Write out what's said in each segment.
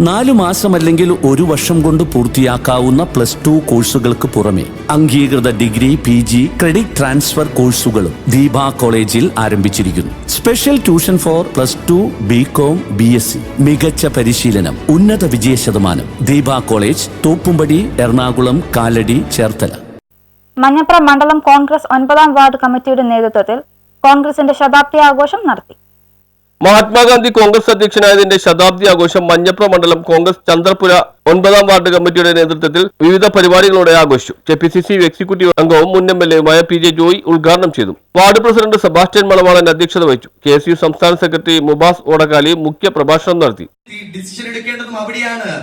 4 മാസമല്ലെങ്കിൽ 1 വർഷം കൊണ്ട് പൂർത്തിയാക്കാവുന്ന +2 കോഴ്സുകൾക്ക് പുറമെ അംഗീകൃത ഡിഗ്രി, PG, ക്രെഡിറ്റ് ട്രാൻസ്ഫർ കോഴ്സുകളും ദീപ കോളേജിൽ ആരംഭിച്ചിരിക്കുന്നു. Special tuition for +2, BCom, BSc. മികച്ച പരിശീലനം, ഉന്നത വിജയശതമാനം. ദീപ കോളേജ്, തോപ്പുംപടി, എറണാകുളം, കാലടി, ചേർത്തല. മഞ്ഞപ്ര മണ്ഡലം കോൺഗ്രസ് 9ാം വാർഡ് കമ്മിറ്റിയുടെ നേതൃത്വത്തിൽ കോൺഗ്രസിന്റെ ശതാബ്ദി ആഘോഷം നടത്തി. മഹാത്മാഗാന്ധി കോൺഗ്രസ് അധ്യക്ഷനായതിന്റെ ശതാബ്ദി ആഘോഷം മഞ്ഞപ്ര മണ്ഡലം കോൺഗ്രസ് ചന്ദ്രപുര 9ാം വാർഡ് കമ്മിറ്റിയുടെ നേതൃത്വത്തിൽ വിവിധ പരിപാടികളോടെ ആഘോഷിച്ചു. KPCC എക്സിക്യൂട്ടീവ് അംഗവും മുൻ MLA-യുമായ PJ ജോയി ഉദ്ഘാടനം ചെയ്തു. വാർഡ് പ്രസിഡന്റ് സെബാസ്റ്റ്യൻ മണവാളൻ അധ്യക്ഷത വഹിച്ചു. KSU സംസ്ഥാന സെക്രട്ടറി മുബാസ് ഓടക്കാലി മുഖ്യ പ്രഭാഷണം നടത്തി. ഡിസിഷൻ എടുക്കേണ്ടതും അവിടെയാണ്.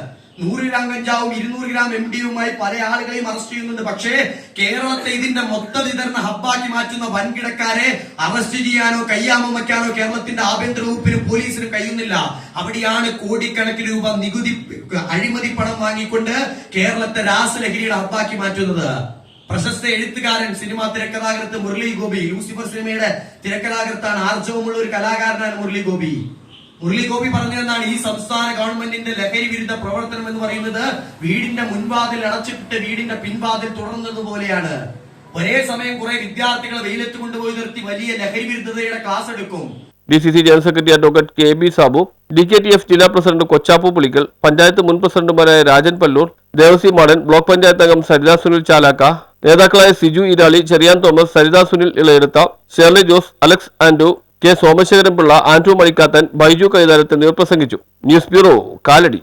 100 ഗ്രാം കഞ്ചാവും 200 ഗ്രാം MDയുമായി പല ആളുകളെയും അറസ്റ്റ് ചെയ്യുന്നുണ്ട്. പക്ഷേ കേരളത്തെ ഇതിന്റെ മൊത്ത വിതരണ ഹബ്ബാക്കി മാറ്റുന്ന വൻകിടക്കാരെ അറസ്റ്റ് ചെയ്യാനോ കയ്യാമോ വയ്ക്കാനോ കേരളത്തിന്റെ ആഭ്യന്തര വകുപ്പിനും പോലീസിനും കഴിയുന്നില്ല. അവിടെയാണ് കോടിക്കണക്കിന് രൂപ നികുതി അഴിമതി പണം വാങ്ങിക്കൊണ്ട് കേരളത്തെ രാസലഹരിയുടെ ഹബ്ബാക്കി മാറ്റുന്നത്. പ്രശസ്ത എഴുത്തുകാരൻ, സിനിമാ തിരക്കഥാകൃത്ത് മുരളി ഗോപി, ലൂസിഫർ സിനിമയുടെ തിരക്കഥാകൃത്താണ്. ആർജവമുള്ള ഒരു കലാകാരനാണ് മുരളി ഗോപി. മുരളി ഗോപി പറഞ്ഞതെന്നാണ്, ഈ സംസ്ഥാന ഗവൺമെന്റിന്റെ ലഹരി വിരുദ്ധ പ്രവർത്തനം എന്ന് പറയുന്നത് വീടിന്റെ മുൻവാതിൽ അടച്ചിട്ട് വീടിന്റെ പിൻവാതിൽ തുടർന്നതുപോലെയാണ്. ഒരേ സമയം കുറെ വിദ്യാർത്ഥികളെ വെയിലത്ത് കൊണ്ടുപോയി നിർത്തി വലിയ ലഹരി വിരുദ്ധതയുടെ ക്ലാസ് എടുക്കും. DCC general secretary advocate KB Sabu, DKTF ജില്ലാ പ്രസിഡന്റ് കൊച്ചാപ്പു പുളിക്കൽ, പഞ്ചായത്ത് മുൻ പ്രസിഡന്റുമാരായ രാജൻ പല്ലൂർ, ദേവസി മാടൻ, ബ്ലോക്ക് പഞ്ചായത്ത് അംഗം സരിത സുനിൽ ചാലാക്ക, നേതാക്കളായ Siju Irali, Cherian Thomas, Saritha Sunil Elayedutha, Shirley Jose, Alex Andrew, K. Somasekharan Pillai, Andrew Manikkathan, Baiju Kaitharath എന്നിവർ പ്രസംഗിച്ചു. News bureau, Kalady.